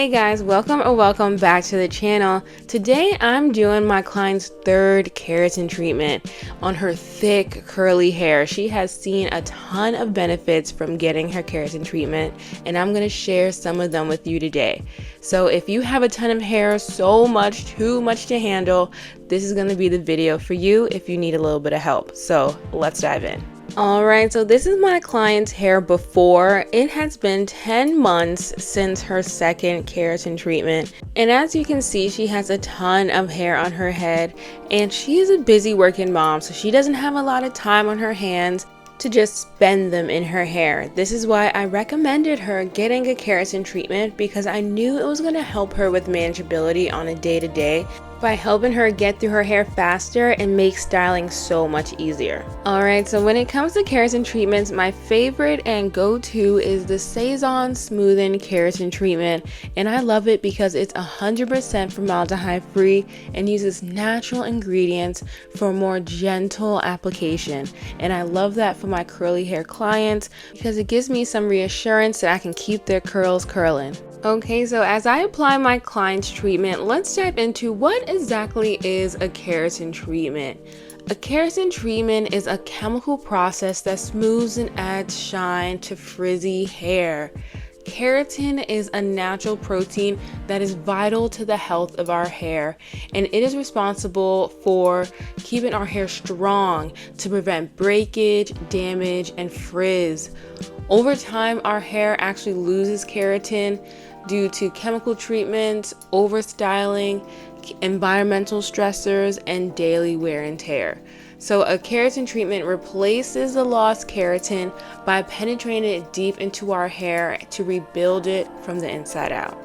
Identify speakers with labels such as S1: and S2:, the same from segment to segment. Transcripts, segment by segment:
S1: Hey guys, welcome back to the channel. Today I'm doing my client's third keratin treatment on her thick curly hair. She has seen a ton of benefits from getting her keratin treatment, and I'm going to share some of them with you today. So if you have a ton of hair, too much to handle, this is going to be the video for you if you need a little bit of help. So let's dive in. Alright, so this is my client's hair before. It has been 10 months since her second keratin treatment, and as you can see, she has a ton of hair on her head, and she is a busy working mom, so she doesn't have a lot of time on her hands to just spend them in her hair. This is why I recommended her getting a keratin treatment, because I knew it was going to help her with manageability on a day-to-day by helping her get through her hair faster and make styling so much easier. Alright, so when it comes to keratin treatments, my favorite and go-to is the Cezanne Smoothing Keratin Treatment, and I love it because it's 100% formaldehyde free and uses natural ingredients for a more gentle application. And I love that for my curly hair clients because it gives me some reassurance that I can keep their curls curling. Okay, so as I apply my client's treatment, let's dive into what exactly is a keratin treatment. A keratin treatment is a chemical process that smooths and adds shine to frizzy hair. Keratin is a natural protein that is vital to the health of our hair, and it is responsible for keeping our hair strong to prevent breakage, damage, and frizz. Over time, our hair actually loses keratin due to chemical treatments, overstyling, environmental stressors, and daily wear and tear. So a keratin treatment replaces the lost keratin by penetrating it deep into our hair to rebuild it from the inside out.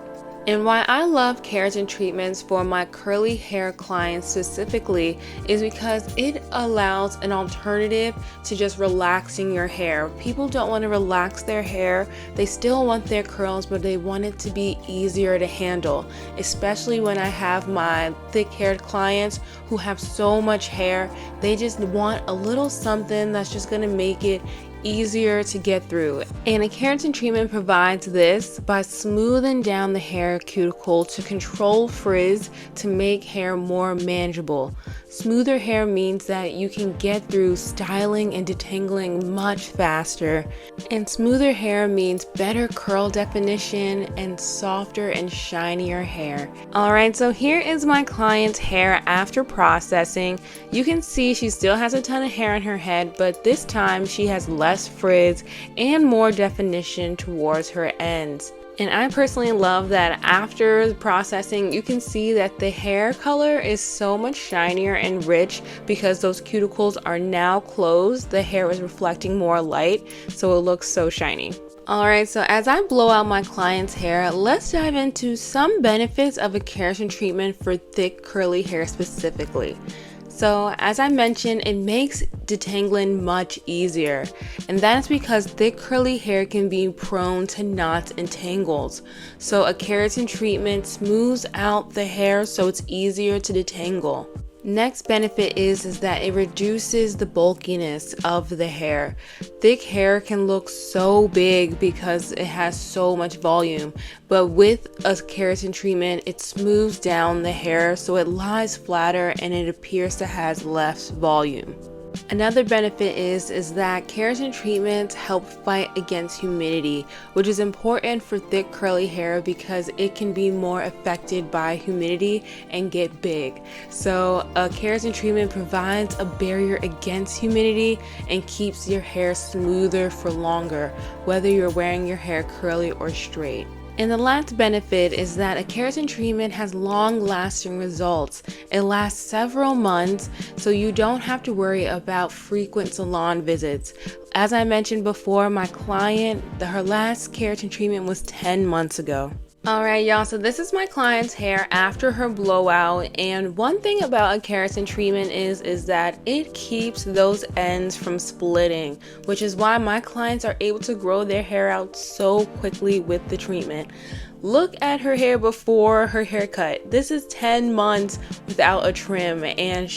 S1: And why I love keratin treatments for my curly hair clients specifically is because it allows an alternative to just relaxing your hair. People don't want to relax their hair. They still want their curls, but they want it to be easier to handle, especially when I have my thick-haired clients who have so much hair. They just want a little something that's just going to make it easier to get through. And a keratin treatment provides this by smoothing down the hair cuticle to control frizz to make hair more manageable. Smoother hair means that you can get through styling and detangling much faster, and smoother hair means better curl definition and softer and shinier hair. Alright, so here is my client's hair after processing. You can see she still has a ton of hair on her head, but this time she has less frizz and more definition towards her ends. And I personally love that after processing, you can see that the hair color is so much shinier and rich because those cuticles are now closed. The hair is reflecting more light, so it looks so shiny. Alright, so as I blow out my client's hair, let's dive into some benefits of a keratin treatment for thick curly hair specifically. So as I mentioned, it makes detangling much easier, and that's because thick curly hair can be prone to knots and tangles. So a keratin treatment smooths out the hair so it's easier to detangle. Next benefit is that it reduces the bulkiness of the hair. Thick hair can look so big because it has so much volume, but with a keratin treatment, it smooths down the hair so it lies flatter and it appears to have less volume. Another benefit is that keratin treatments help fight against humidity, which is important for thick curly hair because it can be more affected by humidity and get big. So a keratin treatment provides a barrier against humidity and keeps your hair smoother for longer, whether you're wearing your hair curly or straight. And the last benefit is that a keratin treatment has long-lasting results. It lasts several months, so you don't have to worry about frequent salon visits. As I mentioned before, my client, her last keratin treatment was 10 months ago. Alright y'all, so this is my client's hair after her blowout, and one thing about a keratin treatment is that it keeps those ends from splitting, which is why my clients are able to grow their hair out so quickly with the treatment. Look at her hair before her haircut. This is 10 months without a trim, and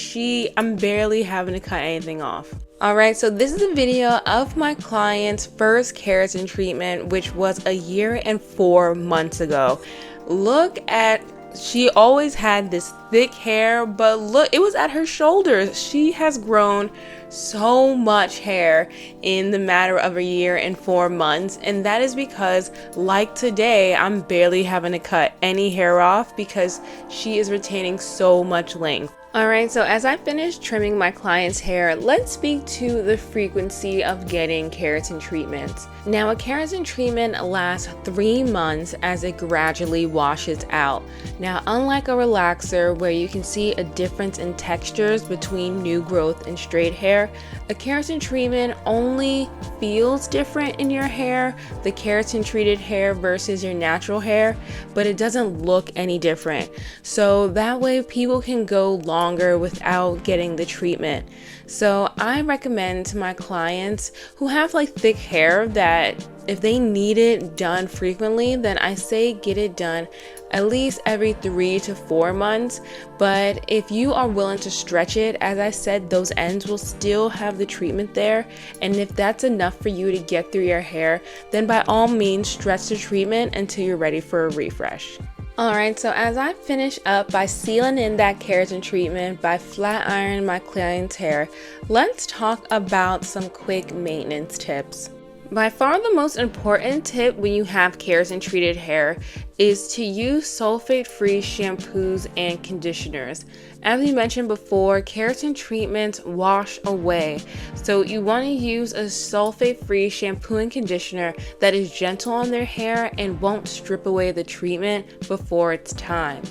S1: I'm barely having to cut anything off. Alright, so this is a video of my client's first keratin treatment, which was a year and 4 months ago. Look at, she always had this thick hair, but look, it was at her shoulders. She has grown so much hair in the matter of a year and 4 months, and that is because, like today, I'm barely having to cut any hair off because she is retaining so much length. Alright, so as I finish trimming my client's hair, let's speak to the frequency of getting keratin treatments. Now, a keratin treatment lasts 3 months as it gradually washes out. Now, unlike a relaxer where you can see a difference in textures between new growth and straight hair, a keratin treatment only feels different in your hair, the keratin treated hair versus your natural hair, but it doesn't look any different. So that way people can go longer without getting the treatment. So I recommend to my clients who have like thick hair that if they need it done frequently, then I say get it done at least every 3 to 4 months. But if you are willing to stretch it, as I said, those ends will still have the treatment there. And if that's enough for you to get through your hair, then by all means stretch the treatment until you're ready for a refresh. Alright, so as I finish up by sealing in that keratin treatment, by flat ironing my client's hair, let's talk about some quick maintenance tips. By far the most important tip when you have keratin treated hair is to use sulfate-free shampoos and conditioners. As we mentioned before, keratin treatments wash away, so you want to use a sulfate-free shampoo and conditioner that is gentle on their hair and won't strip away the treatment before it's time.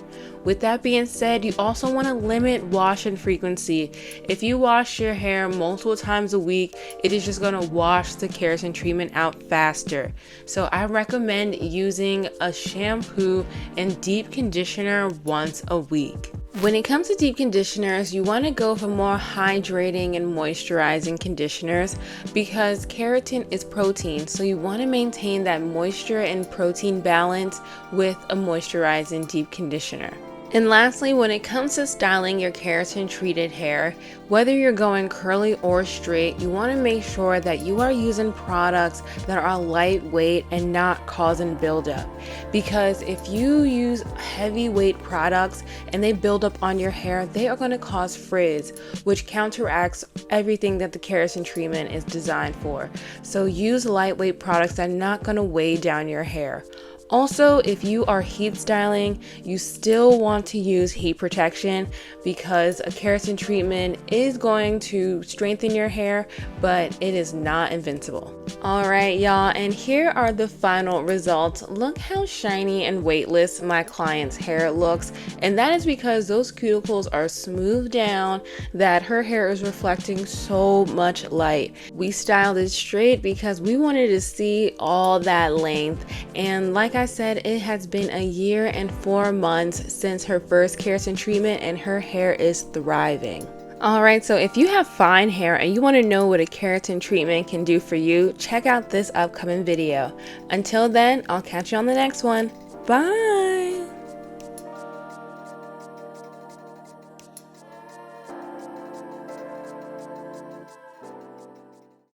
S1: With that being said, you also want to limit washing frequency. If you wash your hair multiple times a week, it is just going to wash the keratin treatment out faster. So I recommend using a shampoo and deep conditioner once a week. When it comes to deep conditioners, you want to go for more hydrating and moisturizing conditioners because keratin is protein, so you want to maintain that moisture and protein balance with a moisturizing deep conditioner. And lastly, when it comes to styling your keratin treated hair, whether you're going curly or straight, you want to make sure that you are using products that are lightweight and not causing buildup. Because if you use heavyweight products and they build up on your hair, they are going to cause frizz, which counteracts everything that the keratin treatment is designed for. So use lightweight products that are not going to weigh down your hair. Also, if you are heat styling, you still want to use heat protection because a keratin treatment is going to strengthen your hair, but it is not invincible. Alright y'all, and here are the final results. Look how shiny and weightless my client's hair looks, and that is because those cuticles are smoothed down, that her hair is reflecting so much light. We styled it straight because we wanted to see all that length, and like I said, it has been a year and 4 months since her first keratin treatment and her hair is thriving. Alright, so if you have fine hair and you want to know what a keratin treatment can do for you, check out this upcoming video. Until then, I'll catch you on the next one. Bye!